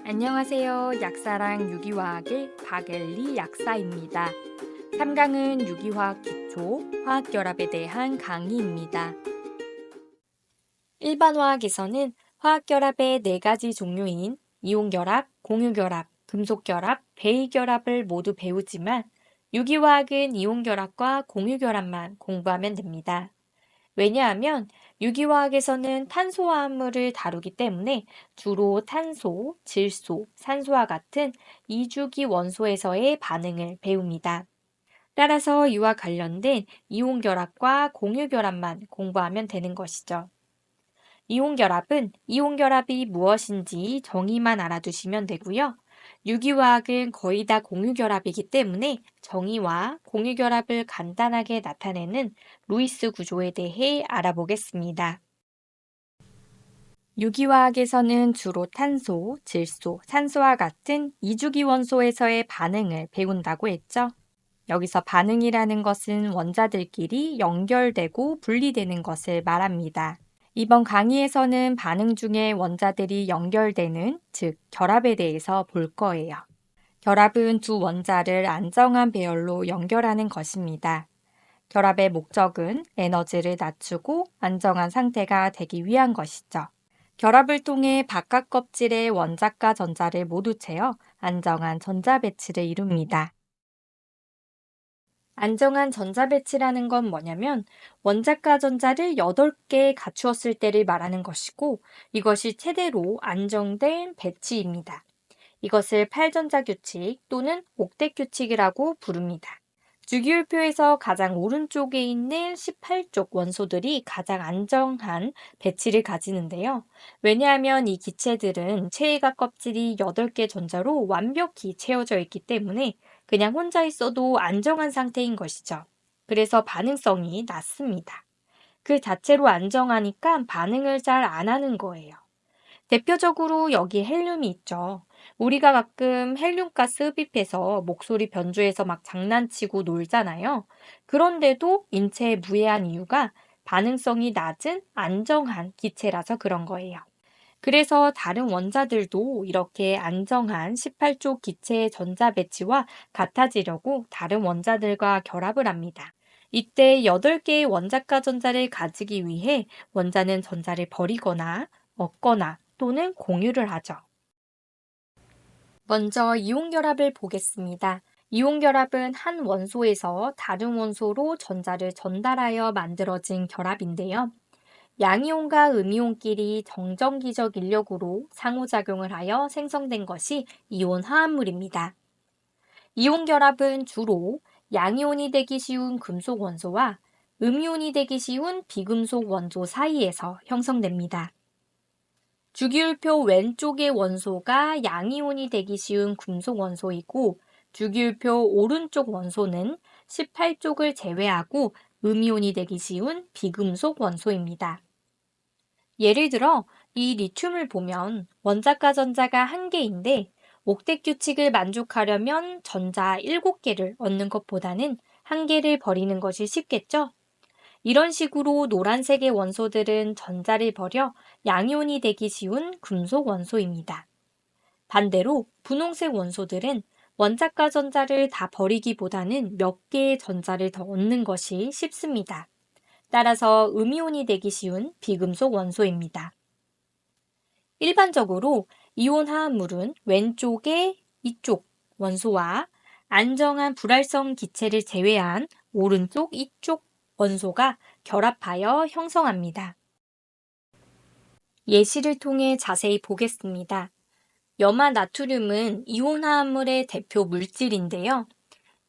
안녕하세요. 약사랑 유기화학의 박엘리 약사입니다. 3강은 유기화학 기초, 화학결합에 대한 강의입니다. 일반 화학에서는 화학결합의 4가지 종류인 이온결합, 공유결합, 금속결합, 베이결합을 모두 배우지만 유기화학은 이온결합과 공유결합만 공부하면 됩니다. 왜냐하면 유기화학에서는 탄소화합물을 다루기 때문에 주로 탄소, 질소, 산소와 같은 이주기 원소에서의 반응을 배웁니다. 따라서 이와 관련된 이온결합과 공유결합만 공부하면 되는 것이죠. 이온결합은 이온결합이 무엇인지 정의만 알아두시면 되고요. 유기화학은 거의 다 공유결합이기 때문에 정의와 공유결합을 간단하게 나타내는 루이스 구조에 대해 알아보겠습니다. 유기화학에서는 주로 탄소, 질소, 산소와 같은 이주기 원소에서의 반응을 배운다고 했죠. 여기서 반응이라는 것은 원자들끼리 연결되고 분리되는 것을 말합니다. 이번 강의에서는 반응 중에 원자들이 연결되는, 즉 결합에 대해서 볼 거예요. 결합은 두 원자를 안정한 배열로 연결하는 것입니다. 결합의 목적은 에너지를 낮추고 안정한 상태가 되기 위한 것이죠. 결합을 통해 바깥 껍질의 원자과 전자를 모두 채워 안정한 전자 배치를 이룹니다. 안정한 전자 배치라는 건 뭐냐면 원자과 전자를 8개 갖추었을 때를 말하는 것이고 이것이 최대로 안정된 배치입니다. 이것을 팔전자 규칙 또는 옥텟 규칙이라고 부릅니다. 주기율표에서 가장 오른쪽에 있는 18쪽 원소들이 가장 안정한 배치를 가지는데요. 왜냐하면 이 기체들은 체외각 껍질이 8개 전자로 완벽히 채워져 있기 때문에 그냥 혼자 있어도 안정한 상태인 것이죠. 그래서 반응성이 낮습니다. 그 자체로 안정하니까 반응을 잘 안 하는 거예요. 대표적으로 여기 헬륨이 있죠. 우리가 가끔 헬륨가스 흡입해서 목소리 변조해서 막 장난치고 놀잖아요. 그런데도 인체에 무해한 이유가 반응성이 낮은 안정한 기체라서 그런 거예요. 그래서 다른 원자들도 이렇게 안정한 18쪽 기체의 전자 배치와 같아지려고 다른 원자들과 결합을 합니다. 이때 8개의 원자과 전자를 가지기 위해 원자는 전자를 버리거나 얻거나 또는 공유를 하죠. 먼저 이온결합을 보겠습니다. 이온결합은 한 원소에서 다른 원소로 전자를 전달하여 만들어진 결합인데요. 양이온과 음이온끼리 정전기적 인력으로 상호작용을 하여 생성된 것이 이온 화합물입니다. 이온 결합은 주로 양이온이 되기 쉬운 금속 원소와 음이온이 되기 쉬운 비금속 원소 사이에서 형성됩니다. 주기율표 왼쪽의 원소가 양이온이 되기 쉬운 금속 원소이고 주기율표 오른쪽 원소는 18쪽을 제외하고 음이온이 되기 쉬운 비금속 원소입니다. 예를 들어 이 리튬을 보면 원자과 전자가 1개인데 옥텟 규칙을 만족하려면 전자 7개를 얻는 것보다는 1개를 버리는 것이 쉽겠죠? 이런 식으로 노란색의 원소들은 전자를 버려 양이온이 되기 쉬운 금속 원소입니다. 반대로 분홍색 원소들은 원자과 전자를 다 버리기보다는 몇 개의 전자를 더 얻는 것이 쉽습니다. 따라서 음이온이 되기 쉬운 비금속 원소입니다. 일반적으로 이온 화합물은 왼쪽의 이쪽 원소와 안정한 불활성 기체를 제외한 오른쪽 이쪽 원소가 결합하여 형성합니다. 예시를 통해 자세히 보겠습니다. 염화 나트륨은 이온 화합물의 대표 물질인데요.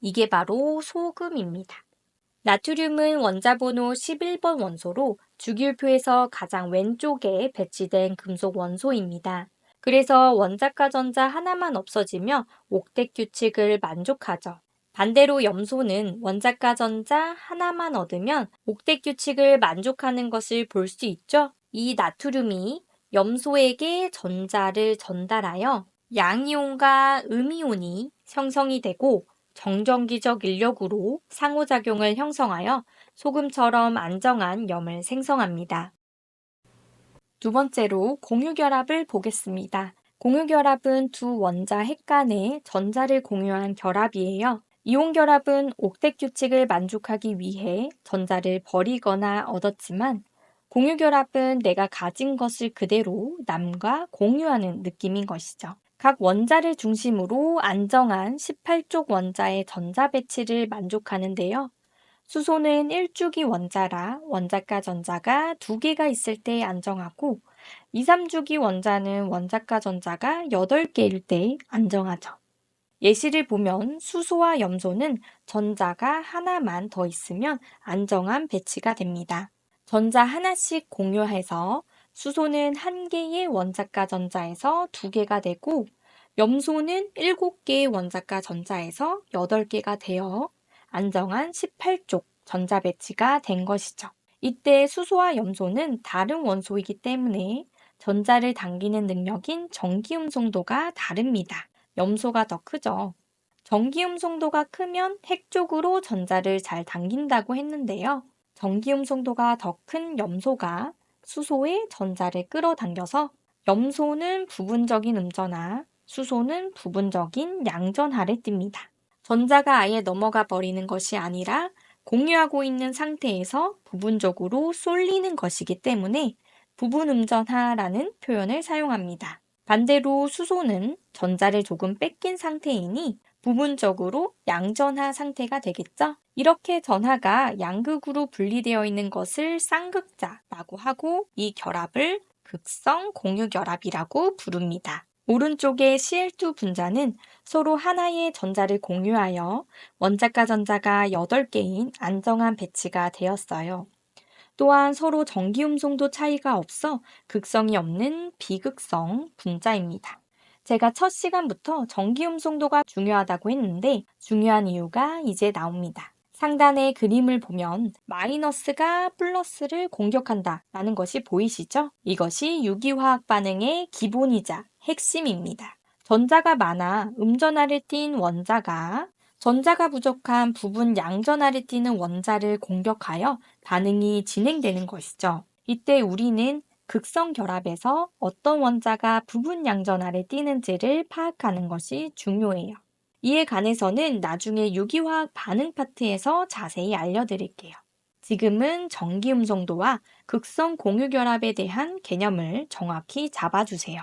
이게 바로 소금입니다. 나트륨은 원자번호 11번 원소로 주기율표에서 가장 왼쪽에 배치된 금속 원소입니다. 그래서 원자과 전자 하나만 없어지며 옥텟 규칙을 만족하죠. 반대로 염소는 원자과 전자 하나만 얻으면 옥텟 규칙을 만족하는 것을 볼 수 있죠. 이 나트륨이 염소에게 전자를 전달하여 양이온과 음이온이 형성이 되고 정전기적 인력으로 상호작용을 형성하여 소금처럼 안정한 염을 생성합니다. 두 번째로 공유결합을 보겠습니다. 공유결합은 두 원자 핵 간의 전자를 공유한 결합이에요. 이온결합은 옥텟 규칙을 만족하기 위해 전자를 버리거나 얻었지만, 공유결합은 내가 가진 것을 그대로 남과 공유하는 느낌인 것이죠. 각 원자를 중심으로 안정한 18쪽 원자의 전자 배치를 만족하는데요. 수소는 1주기 원자라 원자가 전자가 2개가 있을 때 안정하고, 2, 3주기 원자는 원자가 전자가 8개일 때 안정하죠. 예시를 보면 수소와 염소는 전자가 하나만 더 있으면 안정한 배치가 됩니다. 전자 하나씩 공유해서 수소는 1개의 원자가 전자에서 2개가 되고, 염소는 7개의 원자가 전자에서 8개가 되어 안정한 18쪽 전자 배치가 된 것이죠. 이때 수소와 염소는 다른 원소이기 때문에 전자를 당기는 능력인 전기음성도가 다릅니다. 염소가 더 크죠. 전기음성도가 크면 핵 쪽으로 전자를 잘 당긴다고 했는데요. 전기음성도가 더 큰 염소가 수소의 전자를 끌어당겨서 염소는 부분적인 음전하, 수소는 부분적인 양전하를 띱니다. 전자가 아예 넘어가 버리는 것이 아니라 공유하고 있는 상태에서 부분적으로 쏠리는 것이기 때문에 부분음전하라는 표현을 사용합니다. 반대로 수소는 전자를 조금 뺏긴 상태이니 부분적으로 양전하 상태가 되겠죠? 이렇게 전하가 양극으로 분리되어 있는 것을 쌍극자라고 하고, 이 결합을 극성 공유결합이라고 부릅니다. 오른쪽의 Cl2 분자는 서로 하나의 전자를 공유하여 원자가 전자가 8개인 안정한 배치가 되었어요. 또한 서로 전기음성도 차이가 없어 극성이 없는 비극성 분자입니다. 제가 첫 시간부터 전기음성도가 중요하다고 했는데, 중요한 이유가 이제 나옵니다. 상단의 그림을 보면 마이너스가 플러스를 공격한다 라는 것이 보이시죠? 이것이 유기화학 반응의 기본이자 핵심입니다. 전자가 많아 음전하를 띤 원자가 전자가 부족한 부분 양전하를 띠는 원자를 공격하여 반응이 진행되는 것이죠. 이때 우리는 극성 결합에서 어떤 원자가 부분 양전하를 띠는지를 파악하는 것이 중요해요. 이에 관해서는 나중에 유기화학 반응 파트에서 자세히 알려드릴게요. 지금은 전기음성도와 극성 공유결합에 대한 개념을 정확히 잡아주세요.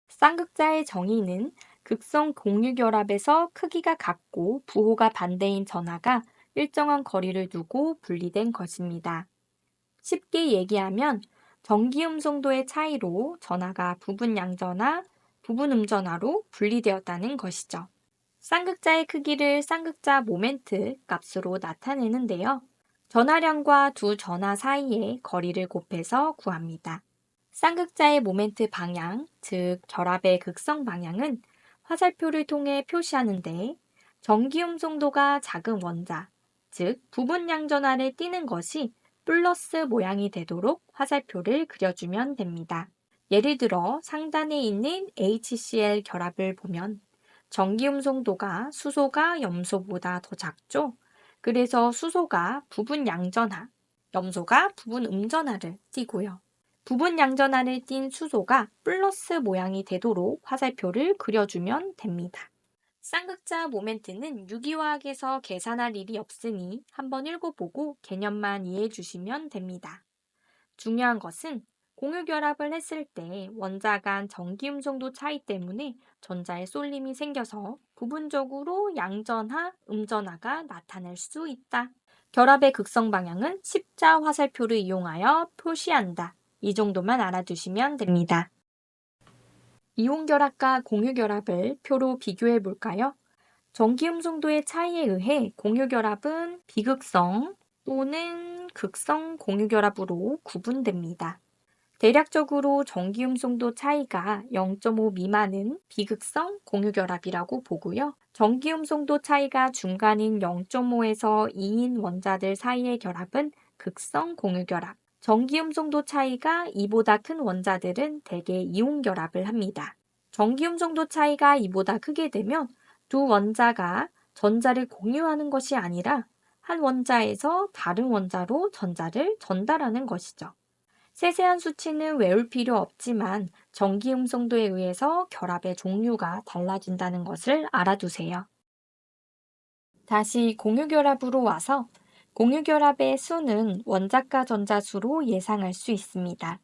쌍극자의 정의는 극성 공유결합에서 크기가 같고 부호가 반대인 전하가 일정한 거리를 두고 분리된 것입니다. 쉽게 얘기하면 전기음성도의 차이로 전하가 부분 양전하, 부분 음전하로 분리되었다는 것이죠. 쌍극자의 크기를 쌍극자 모멘트 값으로 나타내는데요. 전하량과 두 전하 사이의 거리를 곱해서 구합니다. 쌍극자의 모멘트 방향, 즉 결합의 극성 방향은 화살표를 통해 표시하는데, 전기음성도가 작은 원자, 즉 부분 양전하를 띠는 것이 플러스 모양이 되도록 화살표를 그려주면 됩니다. 예를 들어 상단에 있는 HCl 결합을 보면 전기음성도가 수소가 염소보다 더 작죠? 그래서 수소가 부분 양전하, 염소가 부분 음전하를 띠고요. 부분 양전하를 띤 수소가 플러스 모양이 되도록 화살표를 그려주면 됩니다. 쌍극자 모멘트는 유기화학에서 계산할 일이 없으니 한번 읽어보고 개념만 이해해 주시면 됩니다. 중요한 것은 공유결합을 했을 때 원자 간 전기음성도 차이 때문에 전자의 쏠림이 생겨서 부분적으로 양전하, 음전하가 나타날 수 있다. 결합의 극성 방향은 십자 화살표를 이용하여 표시한다. 이 정도만 알아두시면 됩니다. 이온결합과 공유결합을 표로 비교해 볼까요? 전기음성도의 차이에 의해 공유결합은 비극성 또는 극성 공유결합으로 구분됩니다. 대략적으로 전기음성도 차이가 0.5 미만은 비극성 공유결합이라고 보고요. 전기음성도 차이가 중간인 0.5에서 2인 원자들 사이의 결합은 극성 공유결합, 전기음성도 차이가 2보다 큰 원자들은 대개 이온결합을 합니다. 전기음성도 차이가 2보다 크게 되면 두 원자가 전자를 공유하는 것이 아니라 한 원자에서 다른 원자로 전자를 전달하는 것이죠. 세세한 수치는 외울 필요 없지만 전기 음성도에 의해서 결합의 종류가 달라진다는 것을 알아두세요. 다시 공유결합으로 와서 공유결합의 수는 원자과 전자수로 예상할 수 있습니다.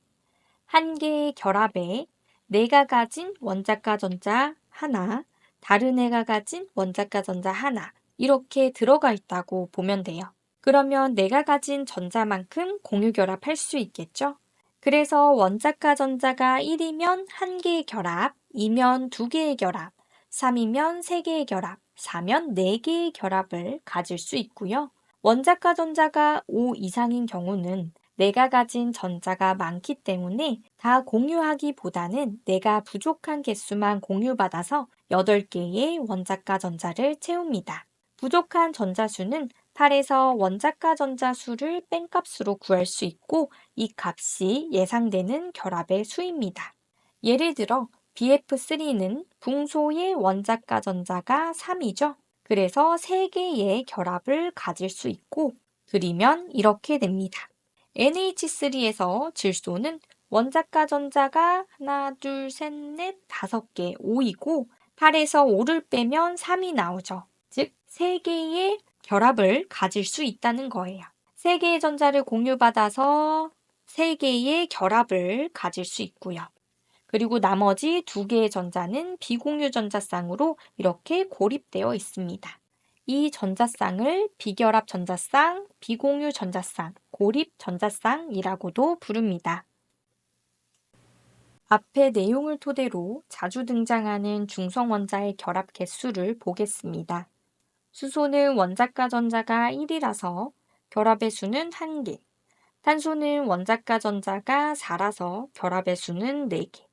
한 개의 결합에 내가 가진 원자과 전자 하나, 다른 애가 가진 원자과 전자 하나, 이렇게 들어가 있다고 보면 돼요. 그러면 내가 가진 전자만큼 공유결합할 수 있겠죠? 그래서 원자과 전자가 1이면 한 개의 결합, 2면 두 개의 결합, 3이면 세 개의 결합, 4면 네 개의 결합을 가질 수 있고요. 원자과 전자가 5 이상인 경우는 내가 가진 전자가 많기 때문에 다 공유하기보다는 내가 부족한 개수만 공유받아서 8개의 원자과 전자를 채웁니다. 부족한 전자수는 8에서 원자과 전자수를 뺀 값으로 구할 수 있고 이 값이 예상되는 결합의 수입니다. 예를 들어 BF3는 붕소의 원자과 전자가 3이죠. 그래서 3개의 결합을 가질 수 있고 그리면 이렇게 됩니다. NH3에서 질소는 원자과 전자가 하나, 둘, 셋, 넷, 5개, 5이고 8에서 5를 빼면 3이 나오죠. 즉, 3개의 결합을 가질 수 있다는 거예요. 3개의 전자를 공유받아서 3개의 결합을 가질 수 있고요. 그리고 나머지 2개의 전자는 비공유 전자쌍으로 이렇게 고립되어 있습니다. 이 전자쌍을 비결합 전자쌍, 비공유 전자쌍, 고립 전자쌍이라고도 부릅니다. 앞의 내용을 토대로 자주 등장하는 중성 원자의 결합 개수를 보겠습니다. 수소는 원자과 전자가 1이라서 결합의 수는 1개, 탄소는 원자과 전자가 4라서 결합의 수는 4개,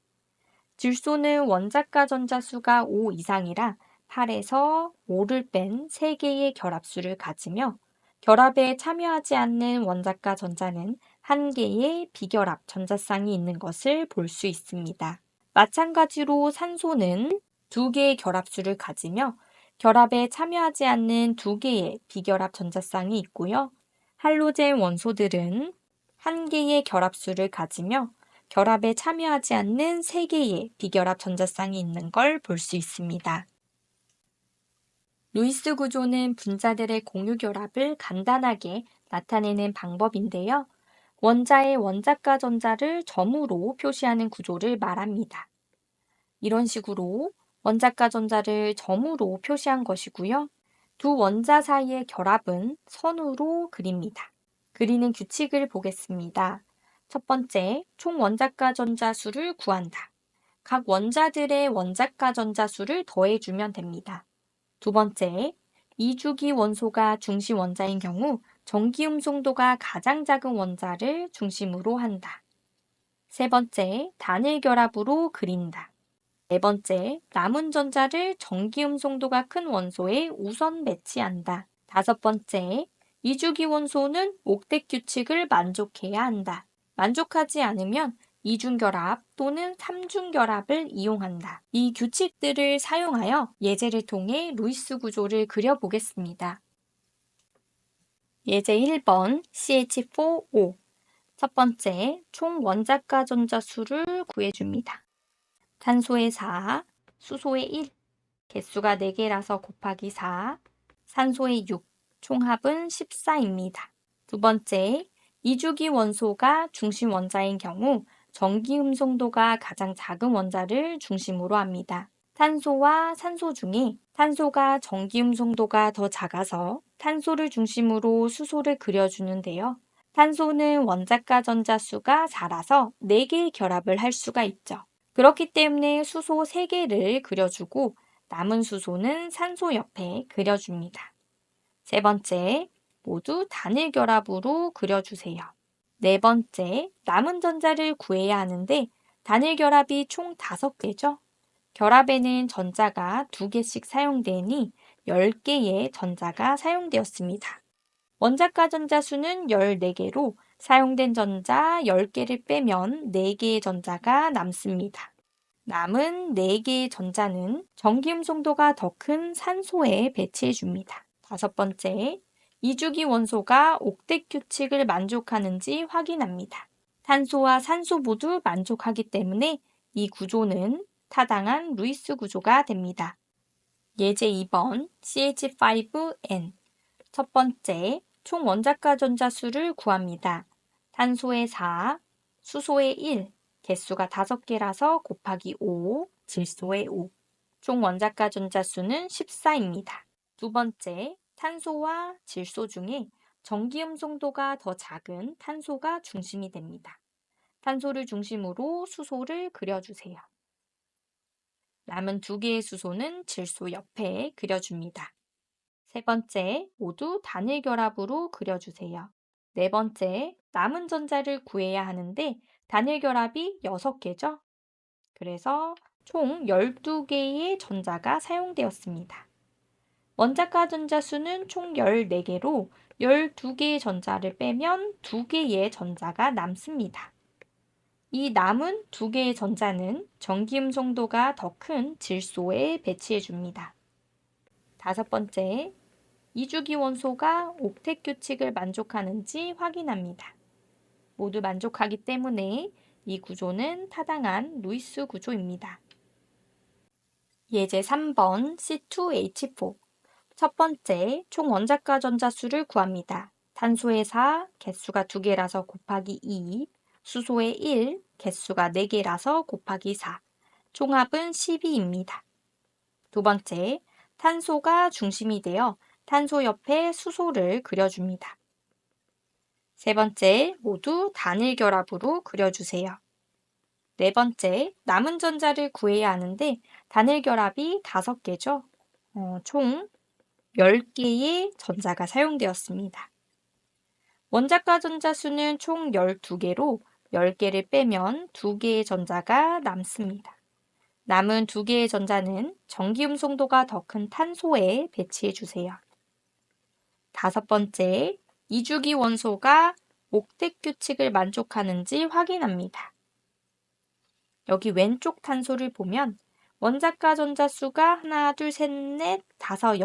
질소는 원자과 전자 수가 5 이상이라 8에서 5를 뺀 3개의 결합수를 가지며 결합에 참여하지 않는 원자과 전자는 1개의 비결합 전자쌍이 있는 것을 볼 수 있습니다. 마찬가지로 산소는 2개의 결합수를 가지며 결합에 참여하지 않는 2개의 비결합 전자쌍이 있고요. 할로젠 원소들은 1개의 결합수를 가지며 결합에 참여하지 않는 3개의 비결합 전자쌍이 있는 걸 볼 수 있습니다. 루이스 구조는 분자들의 공유 결합을 간단하게 나타내는 방법인데요. 원자의 원자과 전자를 점으로 표시하는 구조를 말합니다. 이런 식으로 원자과 전자를 점으로 표시한 것이고요. 두 원자 사이의 결합은 선으로 그립니다. 그리는 규칙을 보겠습니다. 첫 번째, 총 원자과 전자 수를 구한다. 각 원자들의 원자과 전자 수를 더해주면 됩니다. 두 번째, 이주기 원소가 중심 원자인 경우 전기 음송도가 가장 작은 원자를 중심으로 한다. 세 번째, 단일 결합으로 그린다. 네 번째, 남은 전자를 전기 음송도가 큰 원소에 우선 배치한다. 다섯 번째, 이주기 원소는 옥텟 규칙을 만족해야 한다. 만족하지 않으면 이중결합 또는 삼중결합을 이용한다. 이 규칙들을 사용하여 예제를 통해 루이스 구조를 그려보겠습니다. 예제 1번 CH4O 첫 번째, 총 원자과 전자 수를 구해줍니다. 탄소의 4, 수소의 1, 개수가 4개라서 곱하기 4, 산소의 6, 총합은 14입니다. 두 번째, 이주기 원소가 중심 원자인 경우 전기 음송도가 가장 작은 원자를 중심으로 합니다. 탄소와 산소 중에 탄소가 전기 음송도가 더 작아서 탄소를 중심으로 수소를 그려주는데요. 탄소는 원자과 전자 수가 4라서 4개의 결합을 할 수가 있죠. 그렇기 때문에 수소 3개를 그려주고 남은 수소는 산소 옆에 그려줍니다. 세 번째, 모두 단일 결합으로 그려주세요. 네 번째, 남은 전자를 구해야 하는데 단일 결합이 총 5개죠. 결합에는 전자가 2개씩 사용되니 10개의 전자가 사용되었습니다. 원자과 전자 수는 14개로 사용된 전자 10개를 빼면 4개의 전자가 남습니다. 남은 4개의 전자는 전기음송도가 더 큰 산소에 배치해 줍니다. 다섯 번째, 이주기 원소가 옥텟 규칙을 만족하는지 확인합니다. 탄소와 산소 모두 만족하기 때문에 이 구조는 타당한 루이스 구조가 됩니다. 예제 2번 CH5N. 첫 번째, 총 원자가 전자수를 구합니다. 탄소의 4, 수소의 1, 개수가 5개라서 곱하기 5, 질소의 5. 총 원자가 전자수는 14입니다. 두 번째, 탄소와 질소 중에 전기음 송도가 더 작은 탄소가 중심이 됩니다. 탄소를 중심으로 수소를 그려주세요. 남은 두 개의 수소는 질소 옆에 그려줍니다. 세 번째, 모두 단일 결합으로 그려주세요. 네 번째, 남은 전자를 구해야 하는데 단일 결합이 6개죠? 그래서 총 12개의 전자가 사용되었습니다. 원자가 전자 수는 총 14개로 12개의 전자를 빼면 2개의 전자가 남습니다. 이 남은 2개의 전자는 전기음 송도가 더 큰 질소에 배치해 줍니다. 다섯 번째, 이주기 원소가 옥텟 규칙을 만족하는지 확인합니다. 모두 만족하기 때문에 이 구조는 타당한 루이스 구조입니다. 예제 3번 C2H4. 첫 번째, 총 원자가 전자수를 구합니다. 탄소의 4, 개수가 2개라서 곱하기 2, 수소의 1, 개수가 4개라서 곱하기 4. 총합은 12입니다. 두 번째, 탄소가 중심이 되어 탄소 옆에 수소를 그려줍니다. 세 번째, 모두 단일 결합으로 그려주세요. 네 번째, 남은 전자를 구해야 하는데 단일 결합이 5개죠. 총 10개의 전자가 사용되었습니다. 원자가 전자 수는 총 12개로 10개를 빼면 2개의 전자가 남습니다. 남은 2개의 전자는 전기음 송도가 더 큰 탄소에 배치해 주세요. 다섯 번째, 이주기 원소가 옥텟 규칙을 만족하는지 확인합니다. 여기 왼쪽 탄소를 보면 원자가 전자 수가 하나, 둘, 셋, 넷, 다섯,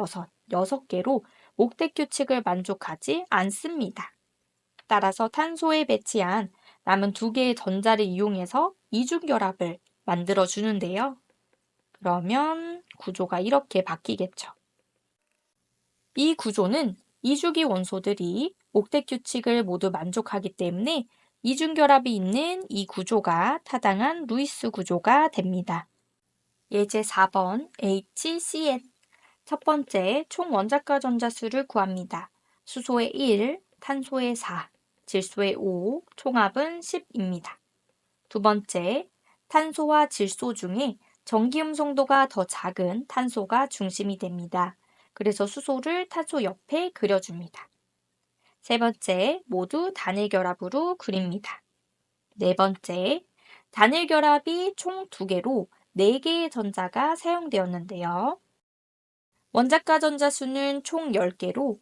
여섯 개로 옥텟 규칙을 만족하지 않습니다. 따라서 탄소에 배치한 남은 2개의 전자를 이용해서 이중결합을 만들어 주는데요. 그러면 구조가 이렇게 바뀌겠죠. 이 구조는 이주기 원소들이 옥텟 규칙을 모두 만족하기 때문에 이중결합이 있는 이 구조가 타당한 루이스 구조가 됩니다. 예제 4번 HCN. 첫 번째, 총 원자가 전자수를 구합니다. 수소의 1, 탄소의 4, 질소의 5, 총합은 10입니다. 두 번째, 탄소와 질소 중에 전기음 송도가 더 작은 탄소가 중심이 됩니다. 그래서 수소를 탄소 옆에 그려줍니다. 세 번째, 모두 단일 결합으로 그립니다. 네 번째, 단일 결합이 총 2개로 4개의 전자가 사용되었는데요. 원자가 전자 수는 총 10개로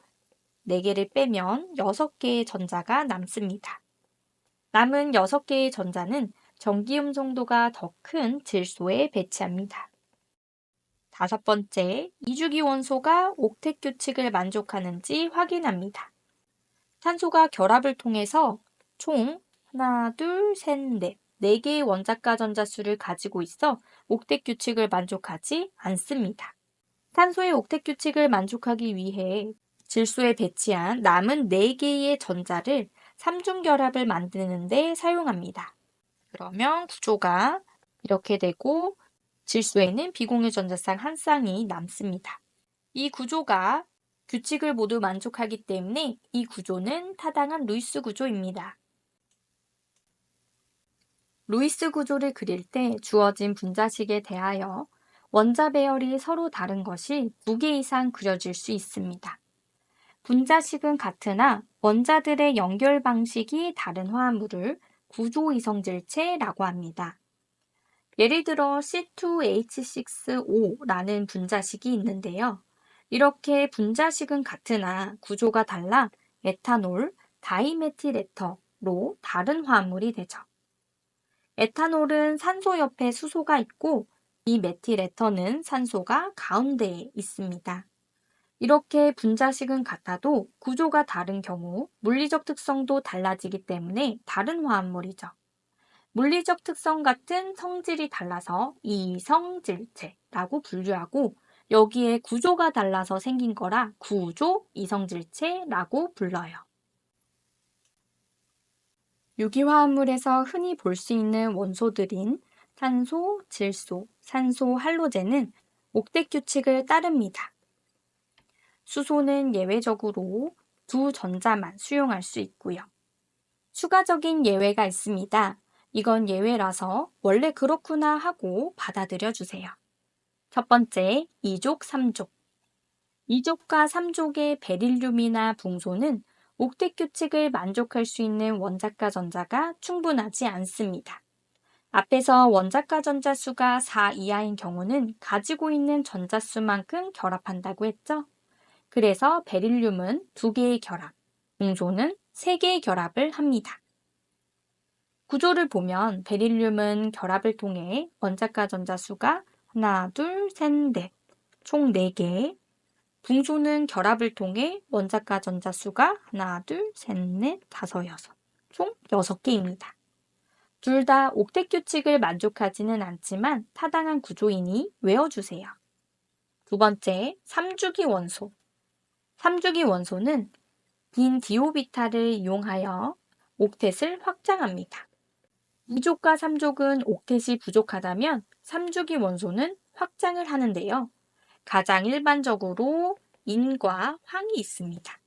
4개를 빼면 6개의 전자가 남습니다. 남은 6개의 전자는 전기음 송도가 더 큰 질소에 배치합니다. 다섯 번째, 이주기 원소가 옥텟 규칙을 만족하는지 확인합니다. 탄소가 결합을 통해서 총 하나, 둘, 셋, 넷, 4개의 원자가 전자수를 가지고 있어 옥텟 규칙을 만족하지 않습니다. 탄소의 옥텟 규칙을 만족하기 위해 질소에 배치한 남은 4개의 전자를 삼중결합을 만드는 데 사용합니다. 그러면 구조가 이렇게 되고 질소에는 비공유 전자쌍 한 쌍이 남습니다. 이 구조가 규칙을 모두 만족하기 때문에 이 구조는 타당한 루이스 구조입니다. 루이스 구조를 그릴 때 주어진 분자식에 대하여 원자 배열이 서로 다른 것이 2개 이상 그려질 수 있습니다. 분자식은 같으나 원자들의 연결 방식이 다른 화합물을 구조이성질체라고 합니다. 예를 들어 C2H6O라는 분자식이 있는데요. 이렇게 분자식은 같으나 구조가 달라 에탄올, 다이메틸에터로 다른 화합물이 되죠. 에탄올은 산소 옆에 수소가 있고 이 메틸에터는 산소가 가운데에 있습니다. 이렇게 분자식은 같아도 구조가 다른 경우 물리적 특성도 달라지기 때문에 다른 화합물이죠. 물리적 특성 같은 성질이 달라서 이성질체라고 분류하고 여기에 구조가 달라서 생긴 거라 구조 이성질체라고 불러요. 유기화합물에서 흔히 볼 수 있는 원소들인 탄소, 질소, 산소, 할로젠은 옥텟 규칙을 따릅니다. 수소는 예외적으로 두 전자만 수용할 수 있고요. 추가적인 예외가 있습니다. 이건 예외라서 원래 그렇구나 하고 받아들여 주세요. 첫 번째, 2족, 3족. 2족과 3족의 베릴륨이나 붕소는 옥텟 규칙을 만족할 수 있는 원자가 전자가 충분하지 않습니다. 앞에서 원자가 전자 수가 4 이하인 경우는 가지고 있는 전자 수만큼 결합한다고 했죠? 그래서 베릴륨은 2개의 결합, 붕소는 3개의 결합을 합니다. 구조를 보면 베릴륨은 결합을 통해 원자가 전자 수가 하나, 둘, 셋, 넷, 총 4개, 붕소는 결합을 통해 원자가 전자 수가 하나, 둘, 셋, 넷, 다섯, 여섯, 총 6개입니다. 둘 다 옥텟 규칙을 만족하지는 않지만 타당한 구조이니 외워주세요. 두 번째, 3주기 원소. 3주기 원소는 빈 디오비탈을 이용하여 옥텟을 확장합니다. 2족과 3족은 옥텟이 부족하다면 3주기 원소는 확장을 하는데요. 가장 일반적으로 인과 황이 있습니다.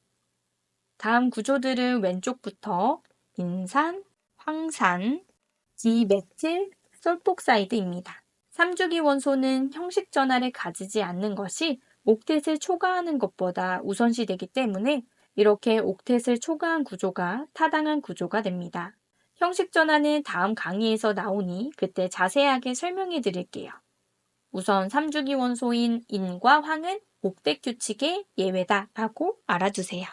다음 구조들은 왼쪽부터 인산, 황산, 디메틸 설폭사이드입니다. 3주기 원소는 형식 전하를 가지지 않는 것이 옥텟을 초과하는 것보다 우선시되기 때문에 이렇게 옥텟을 초과한 구조가 타당한 구조가 됩니다. 형식 전하는 다음 강의에서 나오니 그때 자세하게 설명해 드릴게요. 우선 3주기 원소인 인과 황은 옥텟 규칙의 예외다라고 알아두세요.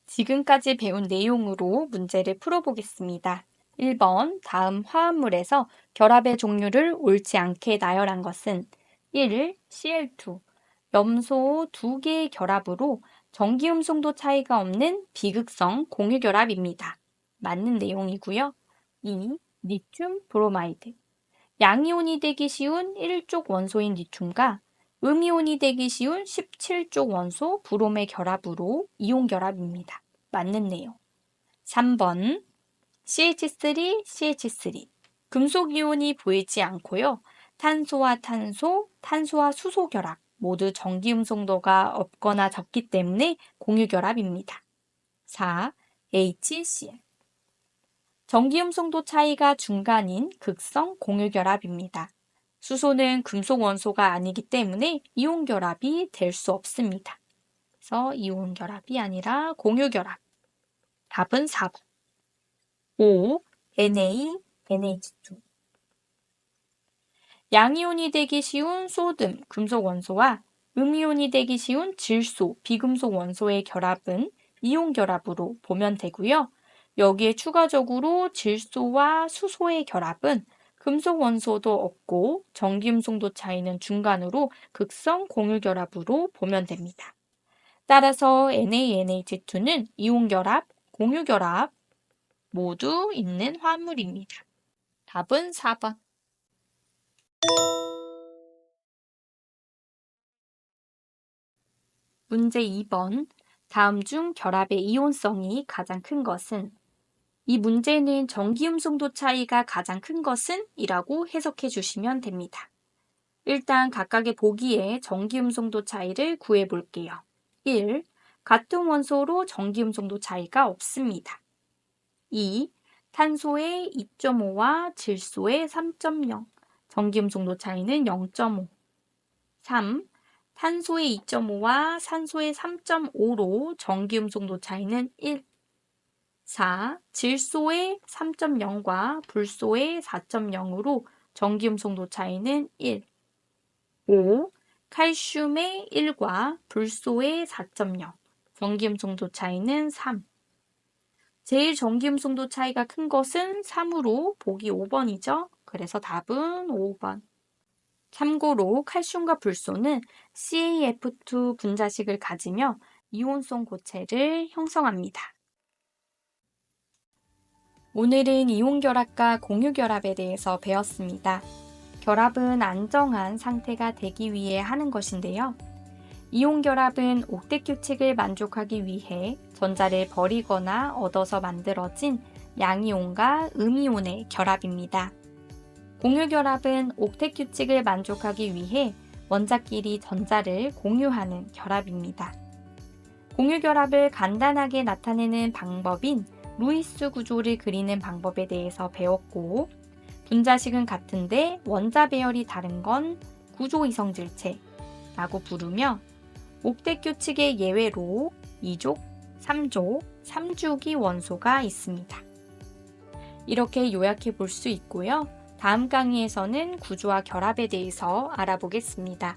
지금까지 배운 내용으로 문제를 풀어보겠습니다. 1번 다음 화합물에서 결합의 종류를 옳지 않게 나열한 것은 1. Cl2 염소 2개의 결합으로 전기음성도 차이가 없는 비극성 공유결합입니다. 맞는 내용이고요. 2. 리튬 브로마이드 양이온이 되기 쉬운 1족 원소인 리튬과 음이온이 되기 쉬운 17족 원소 브롬의 결합으로 이온 결합입니다. 맞는 내용. 3번 CH3, CH3 금속 이온이 보이지 않고요. 탄소와 탄소, 탄소와 수소 결합 모두 전기음성도가 없거나 적기 때문에 공유결합입니다. 4. HCl 전기음성도 차이가 중간인 극성 공유결합입니다. 수소는 금속 원소가 아니기 때문에 이온 결합이 될 수 없습니다. 그래서 이온 결합이 아니라 공유결합. 답은 4번. 5. Na, NH2 양이온이 되기 쉬운 소듐, 금속 원소와 음이온이 되기 쉬운 질소, 비금속 원소의 결합은 이온 결합으로 보면 되고요. 여기에 추가적으로 질소와 수소의 결합은 금속 원소도 없고 전기음성도 차이는 중간으로 극성 공유 결합으로 보면 됩니다. 따라서 NaNH2는 이온 결합, 공유 결합 모두 있는 화합물입니다. 답은 4번. 문제 2번. 다음 중 결합의 이온성이 가장 큰 것은? 이 문제는 전기음성도 차이가 가장 큰 것은? 이라고 해석해 주시면 됩니다. 일단 각각의 보기에 전기음성도 차이를 구해 볼게요. 1. 같은 원소로 전기음성도 차이가 없습니다. 2. 탄소의 2.5와 질소의 3.0, 전기음성도 차이는 0.5. 3. 탄소의 2.5와 산소의 3.5로 전기음성도 차이는 1. 4. 질소의 3.0과 불소의 4.0으로 전기음성도 차이는 1. 5. 칼슘의 1과 불소의 4.0, 전기음성도 차이는 3. 제일 전기음성도 차이가 큰 것은 3으로 보기 5번이죠. 그래서 답은 5번. 참고로 칼슘과 불소는 CaF2 분자식을 가지며 이온성 고체를 형성합니다. 오늘은 이온결합과 공유결합에 대해서 배웠습니다. 결합은 안정한 상태가 되기 위해 하는 것인데요. 이온결합은 옥텟 규칙을 만족하기 위해 전자를 버리거나 얻어서 만들어진 양이온과 음이온의 결합입니다. 공유결합은 옥텟 규칙을 만족하기 위해 원자끼리 전자를 공유하는 결합입니다. 공유결합을 간단하게 나타내는 방법인 루이스 구조를 그리는 방법에 대해서 배웠고, 분자식은 같은데 원자 배열이 다른 건 구조이성질체라고 부르며, 옥텟 규칙의 예외로 2족, 3족, 3주기 원소가 있습니다. 이렇게 요약해 볼 수 있고요. 다음 강의에서는 구조와 결합에 대해서 알아보겠습니다.